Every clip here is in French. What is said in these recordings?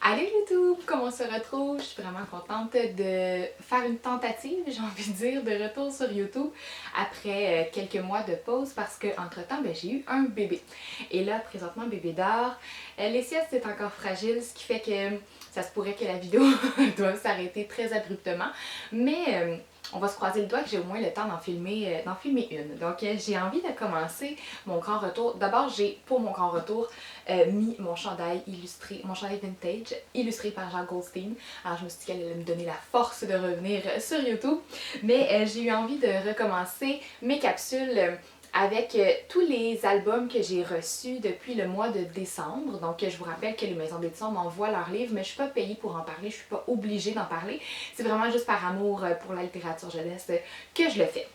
Allô YouTube, comment on se retrouve? Je suis vraiment contente de faire une tentative, j'ai envie de dire, de retour sur YouTube après quelques mois de pause parce que entre-temps, j'ai eu un bébé. Et là, présentement, bébé dort. Les siestes, c'est encore fragile, ce qui fait que ça se pourrait que la vidéo doive s'arrêter très abruptement. Mais on va se croiser le doigt que j'ai au moins le temps d'en filmer une. Donc j'ai envie de commencer mon grand retour. D'abord, j'ai pour mon grand retour mis mon chandail illustré, mon chandail vintage illustré par Jean Goldstein. Alors je me suis dit qu'elle allait me donner la force de revenir sur YouTube. Mais j'ai eu envie de recommencer mes capsules avec tous les albums que j'ai reçus depuis le mois de décembre. Donc je vous rappelle que les maisons d'édition m'envoient leurs livres, mais je ne suis pas payée pour en parler, je ne suis pas obligée d'en parler. C'est vraiment juste par amour pour la littérature jeunesse que je le fais.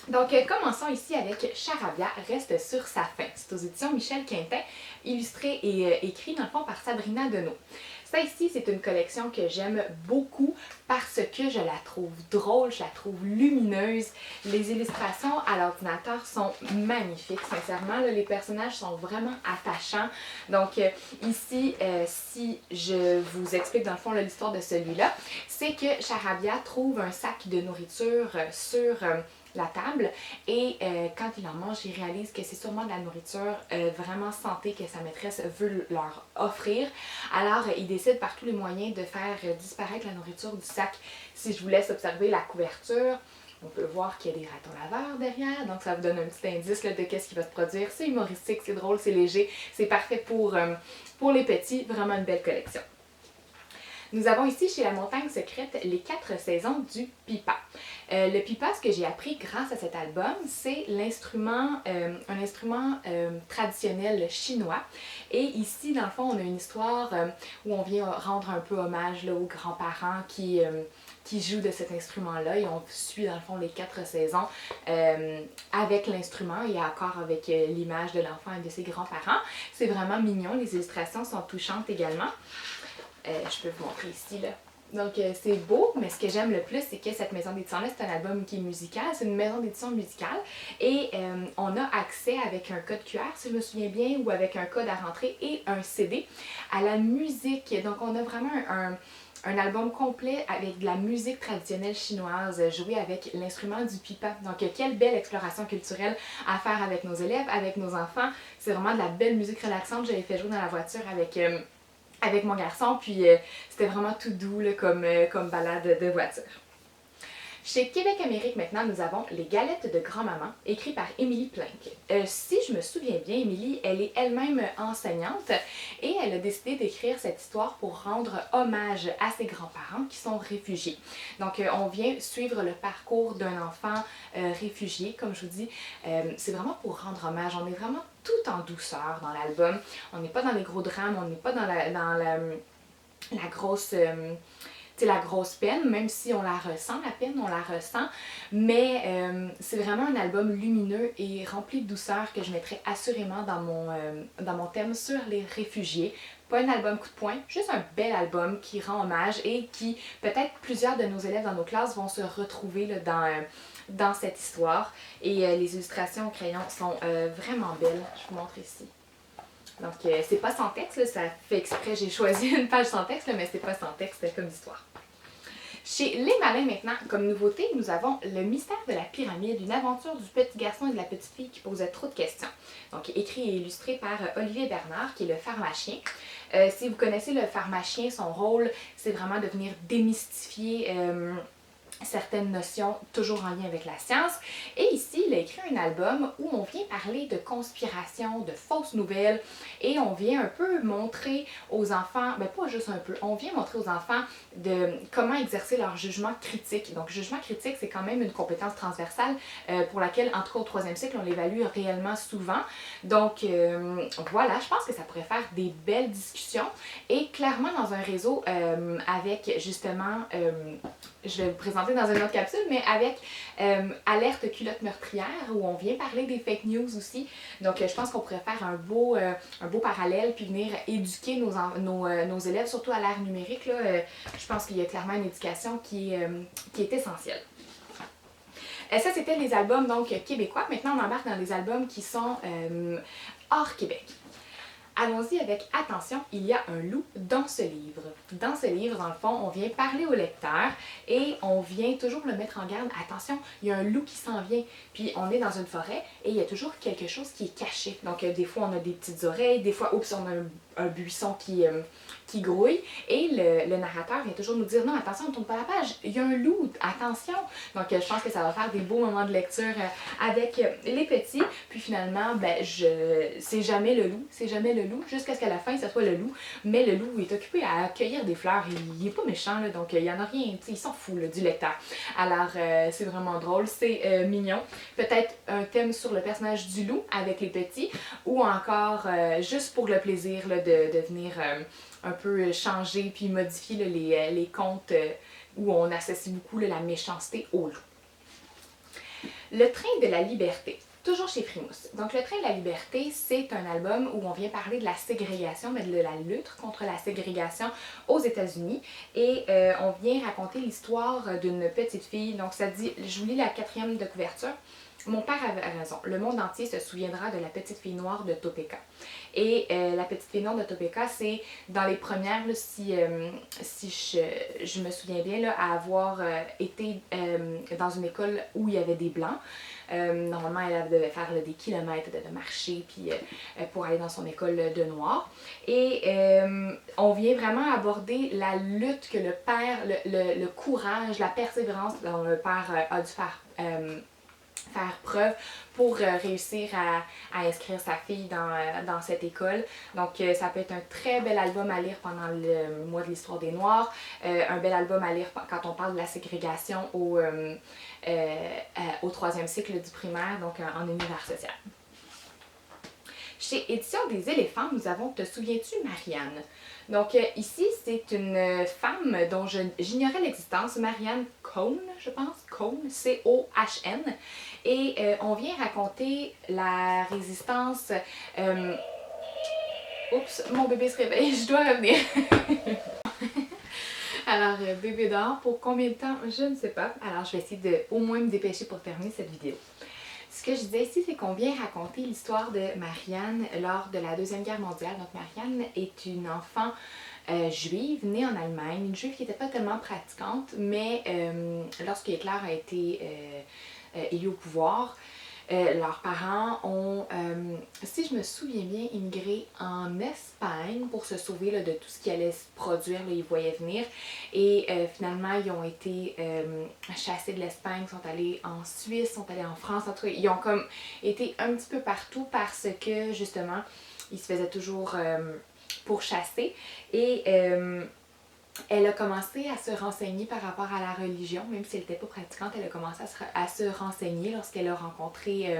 Donc, commençons ici avec Charabia reste sur sa fin. C'est aux éditions Michel Quintin, illustré et écrit dans le fond par Sabrina Deneau. Ça ici, c'est une collection que j'aime beaucoup parce que je la trouve drôle, je la trouve lumineuse. Les illustrations à l'ordinateur sont magnifiques, sincèrement. Là, les personnages sont vraiment attachants. Donc ici, si je vous explique dans le fond l'histoire de celui-là, c'est que Charabia trouve un sac de nourriture sur la table et quand il en mange, il réalise que c'est sûrement de la nourriture vraiment santé que sa maîtresse veut leur offrir. Alors il décide par tous les moyens de faire disparaître la nourriture du sac. Si je vous laisse observer la couverture, on peut voir qu'il y a des ratons laveurs derrière, donc ça vous donne un petit indice là, de qu'est-ce qui va se produire. C'est humoristique, c'est drôle, c'est léger, c'est parfait pour les petits, vraiment une belle collection. Nous avons ici chez La Montagne Secrète les 4 saisons du pipa. Le pipa, ce que j'ai appris grâce à cet album, c'est un instrument traditionnel chinois. Et ici, dans le fond, on a une histoire où on vient rendre un peu hommage là, aux grands-parents qui jouent de cet instrument-là. Et on suit, dans le fond, les 4 saisons avec l'instrument et encore avec l'image de l'enfant et de ses grands-parents. C'est vraiment mignon. Les illustrations sont touchantes également. Je peux vous montrer ici, là. Donc, c'est beau, mais ce que j'aime le plus, c'est que cette maison d'édition-là, c'est un album qui est musical. C'est une maison d'édition musicale. Et on a accès avec un code QR, si je me souviens bien, ou avec un code à rentrer et un CD à la musique. Donc, on a vraiment un album complet avec de la musique traditionnelle chinoise jouée avec l'instrument du pipa. Donc, quelle belle exploration culturelle à faire avec nos élèves, avec nos enfants. C'est vraiment de la belle musique relaxante. Je l'ai fait jouer dans la voiture avec mon garçon, puis c'était vraiment tout doux là, comme balade de voiture. Chez Québec Amérique, maintenant, nous avons Les Galettes de Grand-Maman, écrit par Émilie Planck. Si je me souviens bien, Émilie, elle est elle-même enseignante et elle a décidé d'écrire cette histoire pour rendre hommage à ses grands-parents qui sont réfugiés. Donc, on vient suivre le parcours d'un enfant réfugié, comme je vous dis. C'est vraiment pour rendre hommage. On est vraiment tout en douceur dans l'album. On n'est pas dans les gros drames, on n'est pas dans la grosse... la grosse peine, même si on la ressent, la peine, on la ressent, mais c'est vraiment un album lumineux et rempli de douceur que je mettrai assurément dans mon thème sur les réfugiés. Pas un album coup de poing, juste un bel album qui rend hommage et qui, peut-être plusieurs de nos élèves dans nos classes vont se retrouver là, dans cette histoire. Et les illustrations au crayon sont vraiment belles. Je vous montre ici. Donc, c'est pas sans texte, là, ça fait exprès, j'ai choisi une page sans texte, là, mais c'est pas sans texte comme histoire. Chez Les Malins maintenant, comme nouveauté, nous avons Le mystère de la pyramide, une aventure du petit garçon et de la petite fille qui posait trop de questions. Donc, écrit et illustré par Olivier Bernard, qui est le pharmacien. Si vous connaissez le pharmacien, son rôle, c'est vraiment de venir démystifier certaines notions toujours en lien avec la science. Et ici, il a écrit un album où on vient parler de conspiration, de fausses nouvelles et on vient un peu montrer aux enfants, pas juste un peu, on vient montrer aux enfants de comment exercer leur jugement critique. Donc, jugement critique, c'est quand même une compétence transversale pour laquelle, en tout cas au 3e cycle, on l'évalue réellement souvent. Donc, voilà, je pense que ça pourrait faire des belles discussions et clairement dans un réseau avec justement, je vais vous présenter dans une autre capsule, mais avec Alerte culotte meurtrière, où on vient parler des fake news aussi. Donc, je pense qu'on pourrait faire un beau parallèle, puis venir éduquer nos élèves, surtout à l'ère numérique. Là, je pense qu'il y a clairement une éducation qui est essentielle. Ça, c'était les albums donc québécois. Maintenant, on embarque dans les albums qui sont hors Québec. Allons-y avec attention, il y a un loup dans ce livre. Dans ce livre, dans le fond, on vient parler au lecteur et on vient toujours le mettre en garde. Attention, il y a un loup qui s'en vient. Puis on est dans une forêt et il y a toujours quelque chose qui est caché. Donc des fois on a des petites oreilles, des fois oups, on a un buisson qui grouille. Et le narrateur vient toujours nous dire non, attention, on tourne pas la page, il y a un loup, attention. Donc je pense que ça va faire des beaux moments de lecture avec les petits. Puis finalement, c'est jamais le loup, jusqu'à ce qu'à la fin, ce soit le loup. Mais le loup est occupé à cueillir des fleurs, il est pas méchant, là, donc il y en a rien, il s'en fout là, du lecteur. Alors c'est vraiment drôle, c'est mignon. Peut-être un thème sur le personnage du loup avec les petits, ou encore juste pour le plaisir là, de venir un peu changer puis modifier là, les contes où on associe beaucoup là, la méchanceté au loup. Le train de la liberté. Toujours chez Frimousse. Donc, Le Train de la Liberté, c'est un album où on vient parler de la ségrégation, mais de la lutte contre la ségrégation aux États-Unis. Et on vient raconter l'histoire d'une petite fille. Donc, ça dit, je vous lis la 4e de couverture. Mon père avait raison. Le monde entier se souviendra de la petite fille noire de Topeka. Et la petite fille noire de Topeka, c'est dans les premières, là, si je me souviens bien, là, à avoir été dans une école où il y avait des blancs. Normalement, elle devait faire là, des kilomètres de marcher puis, pour aller dans son école de noirs. Et on vient vraiment aborder la lutte que le père, le courage, la persévérance dont le père a dû faire preuve pour réussir à inscrire sa fille dans cette école. Donc ça peut être un très bel album à lire pendant le mois de l'histoire des Noirs, un bel album à lire quand on parle de la ségrégation au 3e cycle du primaire, donc en univers social. Chez Éditions des éléphants, nous avons Te souviens-tu, Marianne? Donc ici, c'est une femme dont j'ignorais l'existence, Marianne Cohn, je pense, Cohn, C-O-H-N. Et on vient raconter la résistance... Oups, mon bébé se réveille, je dois revenir. Alors, bébé dort pour combien de temps? Je ne sais pas. Alors, je vais essayer de au moins me dépêcher pour terminer cette vidéo. Ce que je disais ici, c'est qu'on vient raconter l'histoire de Marianne lors de la Deuxième Guerre mondiale. Donc Marianne est une enfant juive, née en Allemagne, une juive qui n'était pas tellement pratiquante, mais lorsque Hitler a été élu au pouvoir, leurs parents ont, si je me souviens bien, immigré en Espagne pour se sauver là, de tout ce qui allait se produire, là, ils voyaient venir. Et finalement, ils ont été chassés de l'Espagne, sont allés en Suisse, sont allés en France. En tout cas, ils ont comme été un petit peu partout parce que, justement, ils se faisaient toujours pourchasser. Et elle a commencé à se renseigner par rapport à la religion, même si elle n'était pas pratiquante, elle a commencé à se renseigner lorsqu'elle a rencontré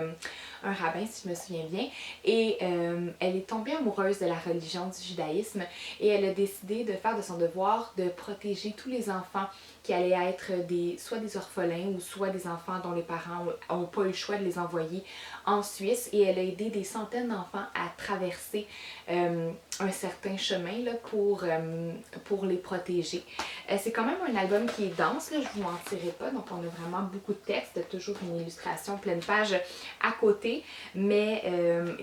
un rabbin, si je me souviens bien, et elle est tombée amoureuse de la religion du judaïsme et elle a décidé de faire de son devoir de protéger tous les enfants qui allaient être soit des orphelins ou soit des enfants dont les parents n'ont pas eu le choix de les envoyer en Suisse, et elle a aidé des centaines d'enfants à traverser un certain chemin là, pour les protéger. C'est quand même un album qui est dense, là, je vous mentirai pas, donc on a vraiment beaucoup de texte, toujours une illustration pleine page à côté, mais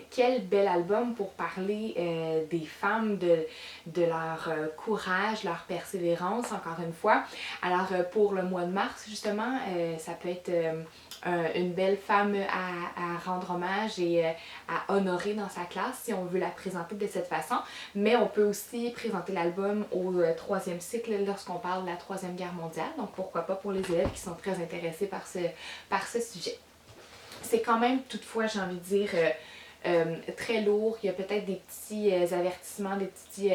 quel bel album pour parler des femmes, de leur courage, leur persévérance, encore une fois. Alors pour le mois de mars, justement, ça peut être une belle femme à rendre hommage et à honorer dans sa classe si on veut la présenter de cette façon, mais on peut aussi présenter l'album au 3e cycle lorsqu'on parle de la 3e guerre mondiale, donc pourquoi pas pour les élèves qui sont très intéressés par ce sujet. C'est quand même toutefois, j'ai envie de dire, très lourd. Il y a peut-être des petits avertissements, des petits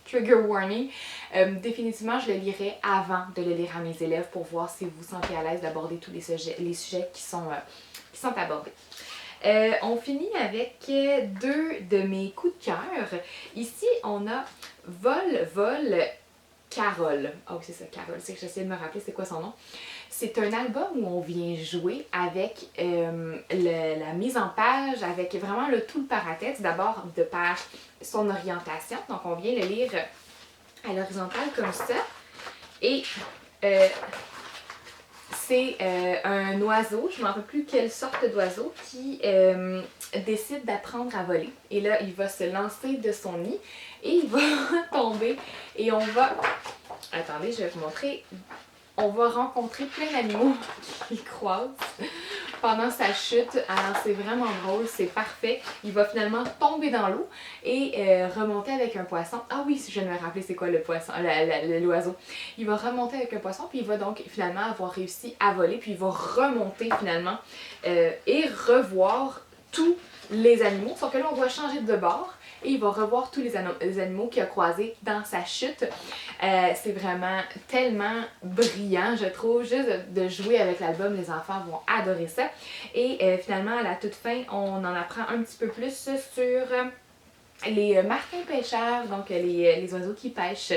trigger warning. Définitivement, je le lirai avant de le lire à mes élèves pour voir si vous vous sentez à l'aise d'aborder tous les sujets qui sont abordés. On finit avec deux de mes coups de cœur. Ici, on a Vol, Carole. Oh, c'est ça, Carole. C'est que j'essaie de me rappeler c'est quoi son nom. C'est un album où on vient jouer avec la mise en page, avec vraiment tout le paratexte. D'abord, de par son orientation. Donc, on vient le lire à l'horizontale comme ça. Et c'est un oiseau, je ne me rappelle plus quelle sorte d'oiseau, qui décide d'apprendre à voler. Et là, il va se lancer de son nid et il va tomber et on va... Attendez, je vais vous montrer. On va rencontrer plein d'animaux qui le croisent pendant sa chute. Alors c'est vraiment drôle, c'est parfait. Il va finalement tomber dans l'eau et remonter avec un poisson. Ah oui, si je viens de me rappeler c'est quoi le poisson, l'oiseau. Il va remonter avec un poisson puis il va donc finalement avoir réussi à voler puis il va remonter finalement et revoir tous les animaux. Sauf que là on va changer de bord. Et il va revoir tous les animaux qu'il a croisés dans sa chute. C'est vraiment tellement brillant, je trouve. Juste de jouer avec l'album, les enfants vont adorer ça. Et finalement, à la toute fin, on en apprend un petit peu plus sur les martins pêcheurs, donc les oiseaux qui pêchent.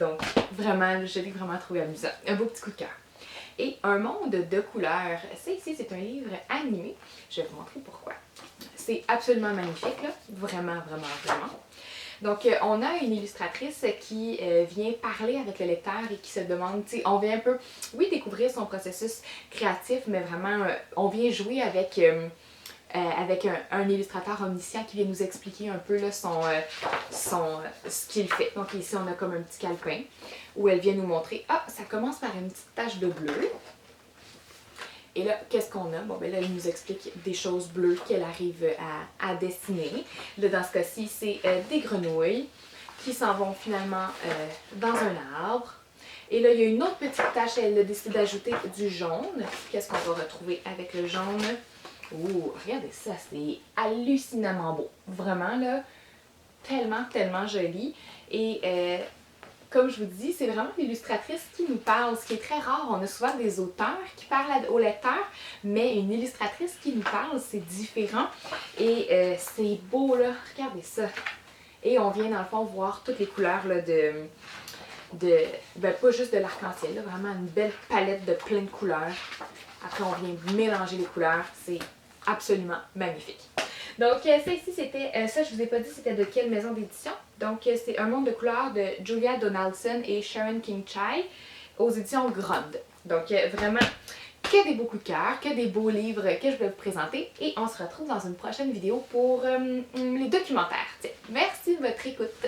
Donc vraiment, je l'ai vraiment trouvé amusant. Un beau petit coup de cœur. Et Un monde de couleurs. Ça ici, c'est un livre animé. Je vais vous montrer pourquoi. C'est absolument magnifique, là. Vraiment, vraiment, vraiment. Donc, on a une illustratrice qui vient parler avec le lecteur et qui se demande, tu sais, on vient un peu, oui, découvrir son processus créatif, mais vraiment, on vient jouer avec un illustrateur omniscient qui vient nous expliquer un peu là, ce qu'il fait. Donc ici, on a comme un petit calepin où elle vient nous montrer, ah, ça commence par une petite tache de bleu. Et là, qu'est-ce qu'on a? Bon, ben là, elle nous explique des choses bleues qu'elle arrive à dessiner. Là, dans ce cas-ci, c'est des grenouilles qui s'en vont finalement dans un arbre. Et là, il y a une autre petite tache, elle a décidé d'ajouter du jaune. Qu'est-ce qu'on va retrouver avec le jaune? Oh, regardez ça, c'est hallucinamment beau. Vraiment, là, tellement, tellement joli. Et comme je vous dis, c'est vraiment l'illustratrice qui nous parle, ce qui est très rare. On a souvent des auteurs qui parlent au lecteur, mais une illustratrice qui nous parle, c'est différent. Et c'est beau, là. Regardez ça. Et on vient, dans le fond, voir toutes les couleurs là, ben, pas juste de l'arc-en-ciel, là, vraiment une belle palette de plein de couleurs. Après, on vient mélanger les couleurs. C'est absolument magnifique. Donc, ça ici, c'était, ça je vous ai pas dit c'était de quelle maison d'édition. Donc, c'est Un monde de couleurs de Julia Donaldson et Sharon King-Chai aux éditions Grund. Donc, vraiment, que des beaux coups de cœur, que des beaux livres que je vais vous présenter. Et on se retrouve dans une prochaine vidéo pour les documentaires. Tiens, merci de votre écoute.